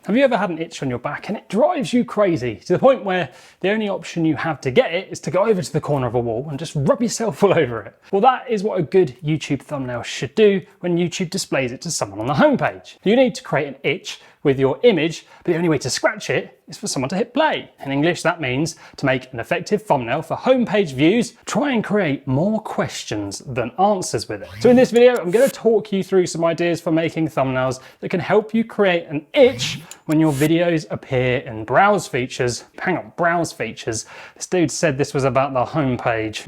Have you ever had an itch on your back and it drives you crazy to the point where the only option you have to get it is to go over to the corner of a wall and just rub yourself all over it? Well, that is what a good YouTube thumbnail should do when YouTube displays it to someone on the homepage. You need to create an itch with your image, but the only way to scratch it is for someone to hit play. In English, that means to make an effective thumbnail for homepage views, try and create more questions than answers with it. So in this video, I'm going to talk you through some ideas for making thumbnails that can help you create an itch when your videos appear in browse features. Hang on, browse features. This dude said this was about the homepage.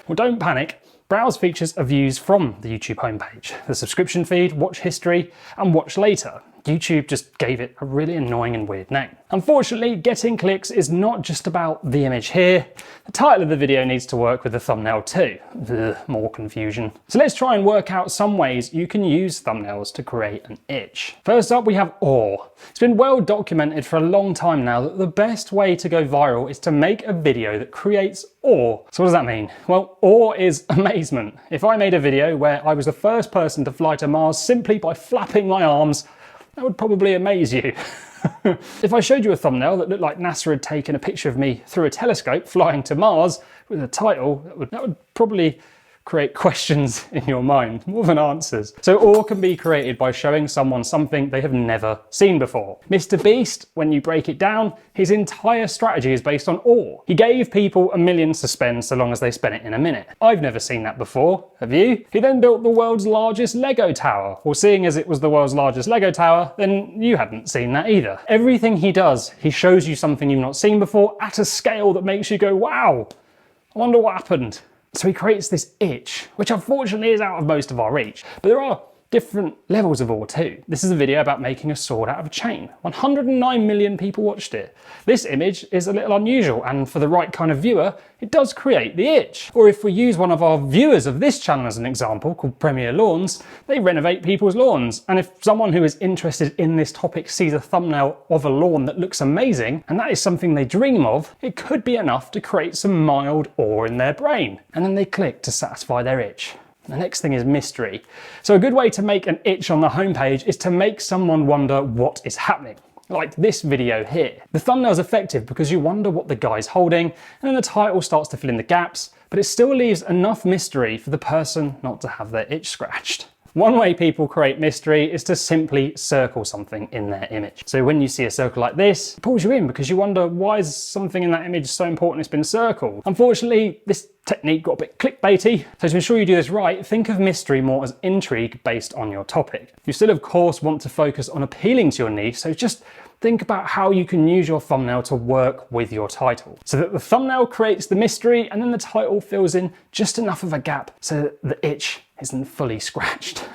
Well, don't panic. Browse features are views from the YouTube homepage. The subscription feed, watch history, and watch later. YouTube just gave it a really annoying and weird name. Unfortunately, getting clicks is not just about the image here. The title of the video needs to work with the thumbnail too. Ugh, more confusion. So let's try and work out some ways you can use thumbnails to create an itch. First up, we have awe. It's been well documented for a long time now that the best way to go viral is to make a video that creates awe. So what does that mean? Well, awe is amazement. If I made a video where I was the first person to fly to Mars simply by flapping my arms, that would probably amaze you. If I showed you a thumbnail that looked like NASA had taken a picture of me through a telescope flying to Mars with a title, that would probably create questions in your mind more than answers. So awe can be created by showing someone something they have never seen before. Mr. Beast, when you break it down, his entire strategy is based on awe. He gave people $1 million to spend so long as they spent it in a minute. I've never seen that before, have you? He then built the world's largest Lego tower. Well, seeing as it was the world's largest Lego tower, then you hadn't seen that either. Everything he does, he shows you something you've not seen before at a scale that makes you go, wow, I wonder what happened. So he creates this itch, which unfortunately is out of most of our reach. But there are different levels of awe too. This is a video about making a sword out of a chain. 109 million people watched it. This image is a little unusual, and for the right kind of viewer, it does create the itch. Or if we use one of our viewers of this channel as an example, called Premier Lawns, they renovate people's lawns. And if someone who is interested in this topic sees a thumbnail of a lawn that looks amazing, and that is something they dream of, it could be enough to create some mild awe in their brain. And then they click to satisfy their itch. The next thing is mystery. So a good way to make an itch on the homepage is to make someone wonder what is happening. Like this video here. The thumbnail is effective because you wonder what the guy's holding, and then the title starts to fill in the gaps, but it still leaves enough mystery for the person not to have their itch scratched. One way people create mystery is to simply circle something in their image. So when you see a circle like this, it pulls you in because you wonder, why is something in that image so important it's been circled? Unfortunately, this technique got a bit clickbaity, so to ensure you do this right, think of mystery more as intrigue based on your topic. You still of course want to focus on appealing to your niche, so just think about how you can use your thumbnail to work with your title, so that the thumbnail creates the mystery and then the title fills in just enough of a gap so that the itch isn't fully scratched.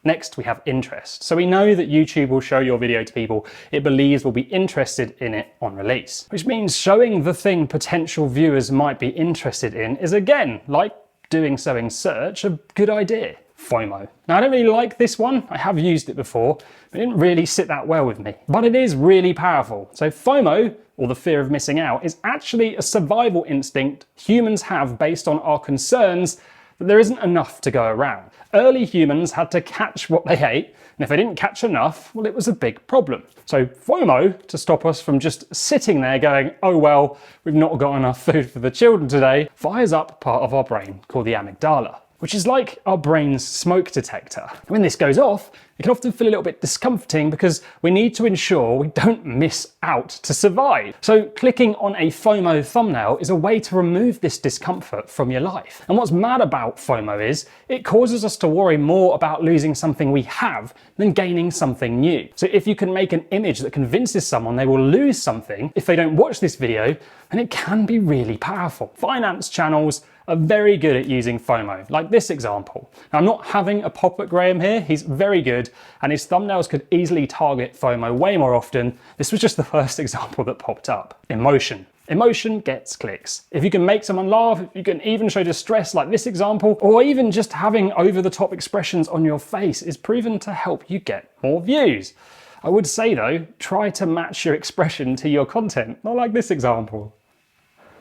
Next, we have interest. So we know that YouTube will show your video to people it believes will be interested in it on release, which means showing the thing potential viewers might be interested in is, again, like doing so in search, a good idea. Fomo. Now I don't really like this one, I have used it before, but it didn't really sit that well with me. But it is really powerful. So FOMO, or the fear of missing out, is actually a survival instinct humans have based on our concerns that there isn't enough to go around. Early humans had to catch what they ate, and if they didn't catch enough, well, it was a big problem. So FOMO, to stop us from just sitting there going, oh well, we've not got enough food for the children today, fires up part of our brain called the amygdala, which is like our brain's smoke detector. When this goes off, it can often feel a little bit discomforting because we need to ensure we don't miss out to survive. So clicking on a FOMO thumbnail is a way to remove this discomfort from your life. And what's mad about FOMO is it causes us to worry more about losing something we have than gaining something new. So if you can make an image that convinces someone they will lose something if they don't watch this video, then it can be really powerful. Finance channels are very good at using FOMO, like this example. Now, I'm not having a pop at Graham here, he's very good, and his thumbnails could easily target FOMO way more often. This was just the first example that popped up. Emotion. Emotion gets clicks. If you can make someone laugh, if you can even show distress like this example, or even just having over-the-top expressions on your face is proven to help you get more views. I would say though, try to match your expression to your content, not like this example.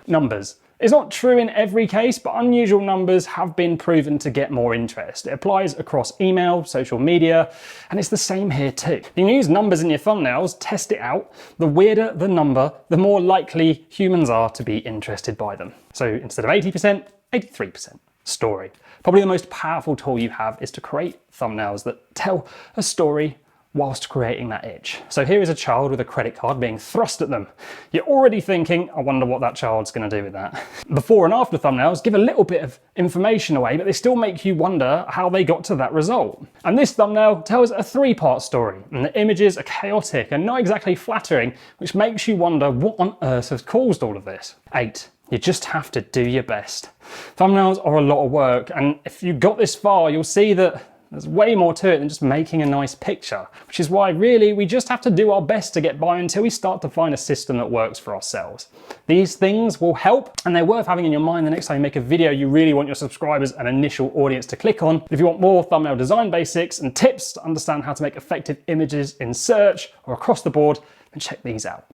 Numbers. It's not true in every case, but unusual numbers have been proven to get more interest. It applies across email, social media, and it's the same here too. You can use numbers in your thumbnails, test it out. The weirder the number, the more likely humans are to be interested by them. So instead of 80%, 83%. Story. Probably the most powerful tool you have is to create thumbnails that tell a story whilst creating that itch. So here is a child with a credit card being thrust at them. You're already thinking, I wonder what that child's going to do with that. Before and after thumbnails give a little bit of information away, but they still make you wonder how they got to that result. And this thumbnail tells a 3-part story, and the images are chaotic and not exactly flattering, which makes you wonder what on earth has caused all of this. 8. You just have to do your best. Thumbnails are a lot of work, and if you got this far, you'll see that there's way more to it than just making a nice picture, which is why really we just have to do our best to get by until we start to find a system that works for ourselves. These things will help, and they're worth having in your mind the next time you make a video you really want your subscribers and initial audience to click on. If you want more thumbnail design basics and tips to understand how to make effective images in search or across the board, then check these out.